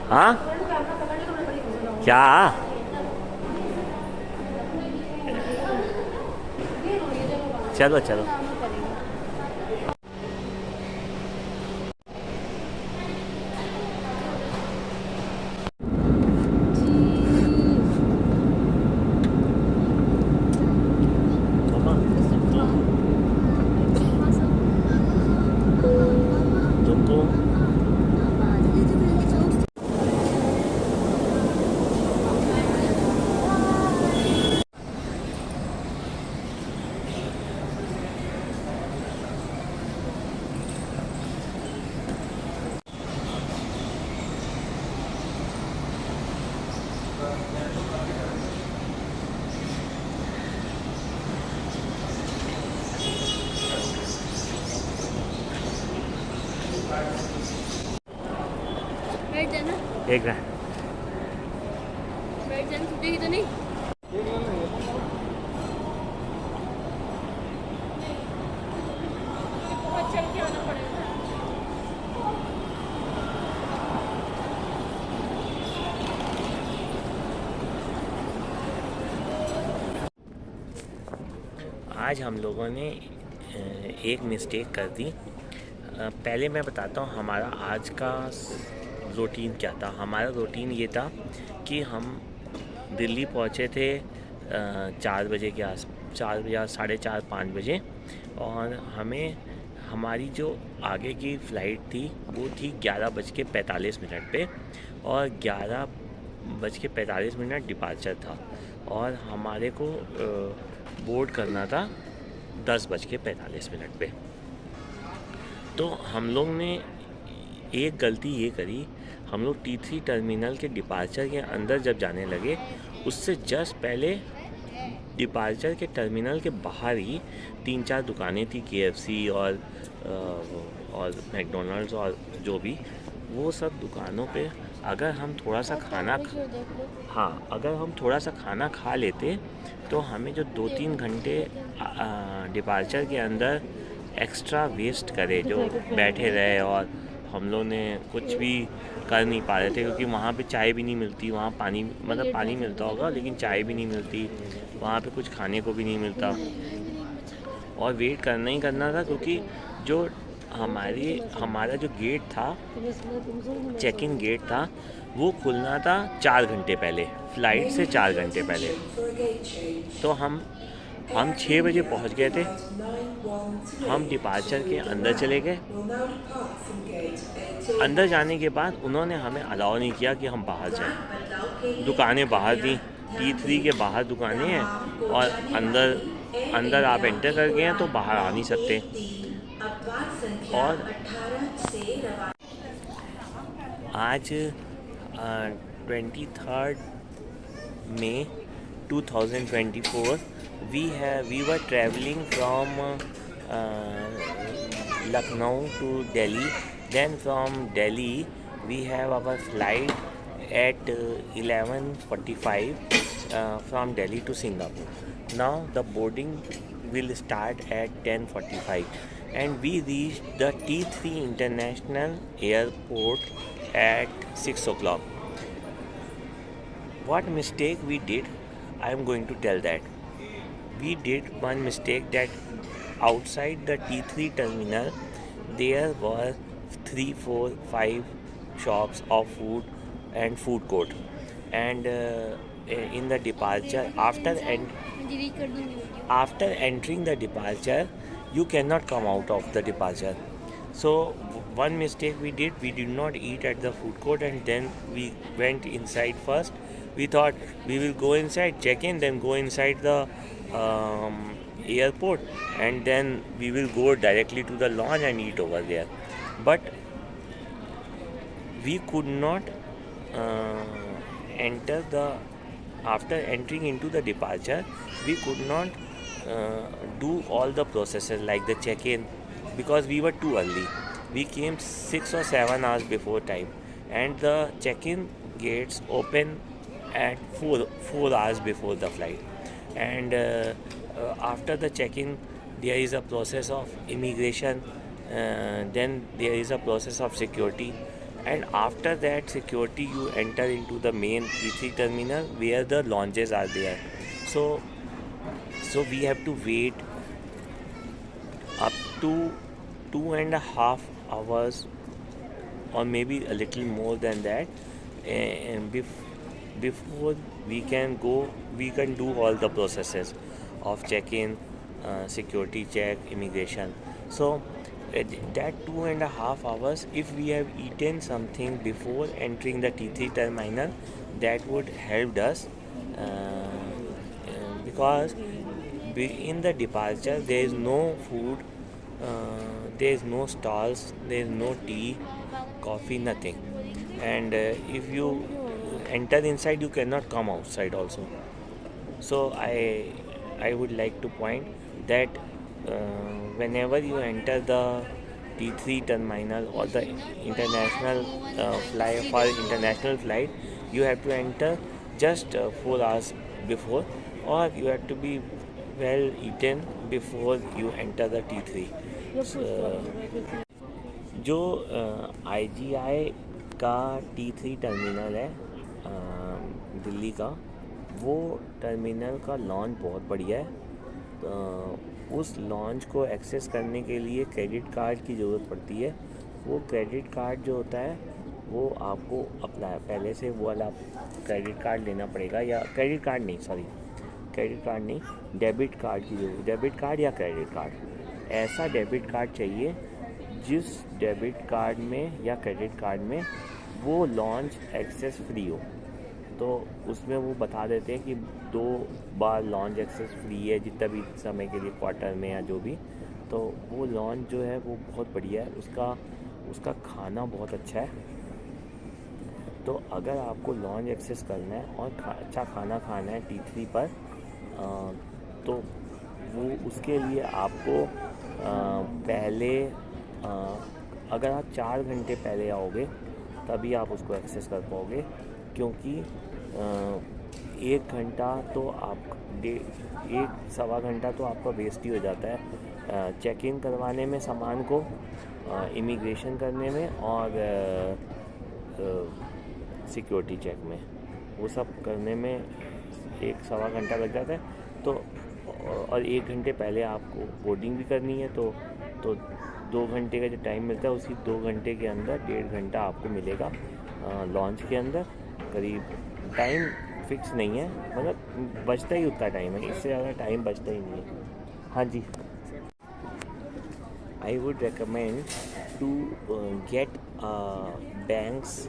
हाँ क्या? चलो चलो। मम्मा, तुमको बैठ जाना। देख रहा है। बैठ जाना, छूटेगी तो नहीं। बहुत चल के आना पड़ेगा। आज हम लोगों ने एक मिस्टेक कर दी। पहले मैं बताता हूँ हमारा आज का रूटीन क्या था। हमारा रूटीन ये था कि हम दिल्ली पहुँचे थे 4 बजे के आस 4 या 4:30-5 बजे, और हमें हमारी जो आगे की फ़्लाइट थी वो थी 11:45 पे, और 11:45 डिपार्चर था, और हमारे को बोर्ड करना था 10:45 पे। तो हम लोग ने एक गलती ये करी, हम लोग T3 टर्मिनल के डिपार्चर के अंदर जब जाने लगे, उससे जस्ट पहले डिपार्चर के टर्मिनल के बाहर ही 3-4 दुकानें थी, KFC और मैकडोनल्ड्स और जो भी, वो सब दुकानों पे अगर हम थोड़ा सा खाना हाँ, अगर हम थोड़ा सा खाना खा लेते तो हमें जो 2-3 घंटे डिपार्चर के अंदर एक्स्ट्रा वेस्ट करे, जो बैठे रहे और हम लोग ने कुछ भी कर नहीं पा रहे थे, क्योंकि वहाँ पे चाय भी नहीं मिलती, वहाँ पानी मतलब पानी मिलता होगा लेकिन चाय भी नहीं मिलती, वहाँ पे कुछ खाने को भी नहीं मिलता, और वेट करना ही करना था, क्योंकि जो हमारा जो गेट था, चेक इन गेट था, वो खुलना था 4 घंटे पहले, फ़्लाइट से 4 घंटे पहले। तो हम 6 बजे पहुंच गए थे। हम डिपार्चर के अंदर चले गए। अंदर जाने के बाद उन्होंने हमें अलाउ नहीं किया कि हम बाहर जाएं। दुकानें बाहर थी, T3 के बाहर दुकानें हैं, और अंदर आप एंटर कर गए हैं तो बाहर आ नहीं सकते। और आज 23 May 2024 we were traveling from Lucknow to Delhi. Then from Delhi we have our flight at 11:45 from Delhi to Singapore. Now the boarding will start at 10:45, and we reached the T3 International Airport at 6 o'clock. What mistake we did, I am going to tell that. We did one mistake, that outside the T3 terminal there were 3, 4, 5 shops of food and food court, and in the departure, after entering the departure, you cannot come out of the departure. So one mistake we did not eat at the food court, and then we went inside first. We thought we will go inside, check in, then go inside the airport, and then we will go directly to the launch and eat over there. But we could not after entering into the departure, we could not do all the processes like the check-in, because we were too early. We came 6 or 7 hours before time, and the check-in gates open at 4 hours before the flight. And after the check-in, there is a process of immigration, then there is a process of security, and after that security you enter into the main T3 terminal where the lounges are there. So we have to wait up to 2.5 hours or maybe a little more than that, and before we can do all the processes of check-in, security check, immigration. So that 2.5 hours, if we have eaten something before entering the T3 terminal, that would help us, because in the departure there is no food, there is no stalls, there is no tea, coffee, nothing. And if you enter inside, you cannot come outside also. So I would like to point that whenever you enter the T3 terminal or the international international flight, you have to enter just 4 hours before, or you have to be well eaten before you enter the T3. जो IGI का T3 terminal है दिल्ली का, वो terminal का launch बहुत बढ़िया है। उस लॉन्च को एक्सेस करने के लिए क्रेडिट कार्ड की ज़रूरत पड़ती है। वो क्रेडिट कार्ड जो होता है वो आपको अप्लाई पहले से वो वाला क्रेडिट कार्ड लेना पड़ेगा, या क्रेडिट कार्ड नहीं, डेबिट कार्ड की जरूरत, डेबिट कार्ड या क्रेडिट कार्ड, ऐसा डेबिट कार्ड चाहिए जिस डेबिट कार्ड में या क्रेडिट कार्ड में वो लॉन्च एक्सेस फ्री हो। तो उसमें वो बता देते हैं कि 2 बार लॉन्च एक्सेस फ्री है जितना भी समय के लिए, क्वार्टर में या जो भी। तो वो लॉन्च जो है वो बहुत बढ़िया है, उसका खाना बहुत अच्छा है। तो अगर आपको लॉन्च एक्सेस करना है और अच्छा खाना खाना है T3 पर, तो वो उसके लिए आपको पहले, अगर आप 4 घंटे पहले आओगे तभी आप उसको एक्सेस कर पाओगे, क्योंकि 1 घंटा तो आप 1-1.25 घंटा तो आपका वेस्ट ही हो जाता है चेक इन करवाने में सामान को, इमिग्रेशन करने में और सिक्योरिटी चेक में। वो सब करने में 1-1.25 घंटा लग जाता है। तो और 1 घंटे पहले आपको बोर्डिंग भी करनी है, तो 2 घंटे का जो टाइम मिलता है, उसी 2 घंटे के अंदर 1.5 घंटा आपको मिलेगा लॉन्च के अंदर। करीब टाइम फिक्स नहीं है, मतलब बचता ही उतना टाइम है, इससे ज़्यादा टाइम बचता ही नहीं है। हाँ जी, I would recommend to get banks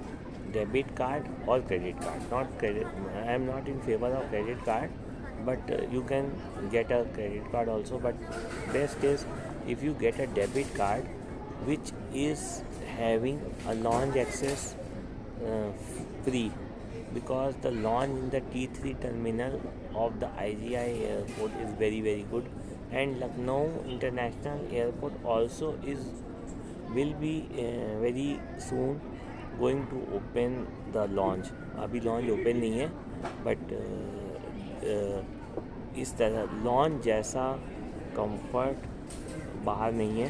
debit card or credit card. I am not in favor of credit card, but you can get a credit card also. But best is if you get a debit card which is having a launch access free, because the launch in the T3 terminal of the IGI airport is very very good, and Lucknow International Airport also will be very soon going to open the launch. अभी launch open नहीं है, but इस तरह launch जैसा comfort बाहर नहीं है,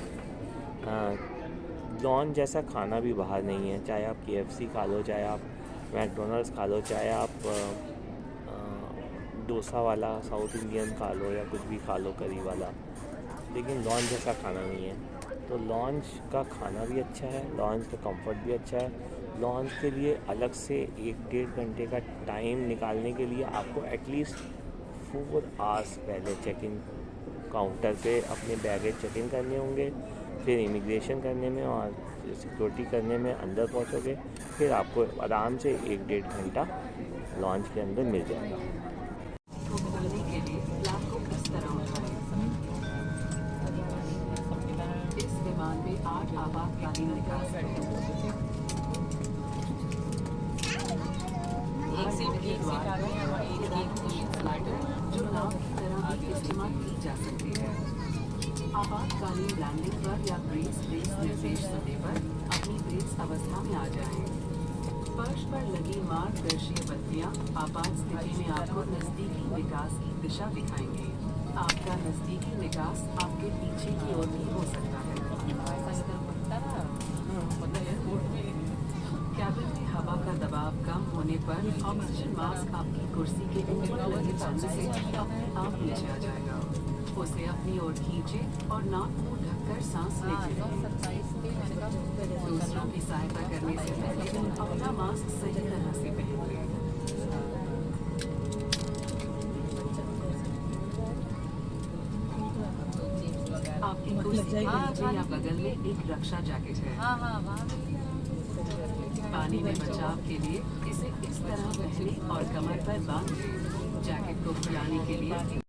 launch जैसा खाना भी बाहर नहीं है। चाहे आप KFC खा लो, चाहे आप मैकडोनल्ड्स खा लो, चाहे आप डोसा वाला साउथ इंडियन खा लो, या कुछ भी खा लो करी वाला, लेकिन लॉन्च जैसा खाना नहीं है। तो लॉन्च का खाना भी अच्छा है, लॉन्च का कंफर्ट भी अच्छा है। लॉन्च के लिए अलग से 1-1.5 घंटे का टाइम निकालने के लिए आपको एटलीस्ट 4 आवर्स पहले चेक इन काउंटर पे अपने बैगेज चेक इन करने होंगे, फिर इमिग्रेशन करने में और सिक्योरिटी करने में अंदर पहुंचोगे, फिर आपको आराम से 1-1.5 घंटा लॉन्च के अंदर मिल जाएगा। इस विमान में 8 आपातकालीन निकास हैं। एक सीट आगे है और एक फ्लाइट जो नाव की तरह भी इस्तेमाल की जा सकती है। आपातकालीन लैंडिंग पर या ब्रेस निर्देश सुनने पर अपनी ब्रेस अवस्था में आ जाएं। फर्श पर लगी मार्गदर्शी बत्तियां आपात स्थिति में आपको नजदीकी निकास की दिशा दिखाएंगे। आपका नजदीकी निकास आपके पीछे की ओर भी हो सकता है। का दबाव कम होने पर ऑक्सीजन मास्क आपकी कुर्सी के ऊपर लगे बंद से अपने आप नीचे आ जाएगा। उसे अपनी ओर खींचे और नाक मुंह ढककर सांस लेते रहें। दूसरों की सहायता करने से पहले अपना मास्क सही तरह से पहन लें। आपकी कुर्सी के नीचे या बगल में एक रक्षा जैकेट है। पानी में बचाव के लिए इसे इस तरह पहने और कमर पर बांध लें। जैकेट को फुलाने के लिए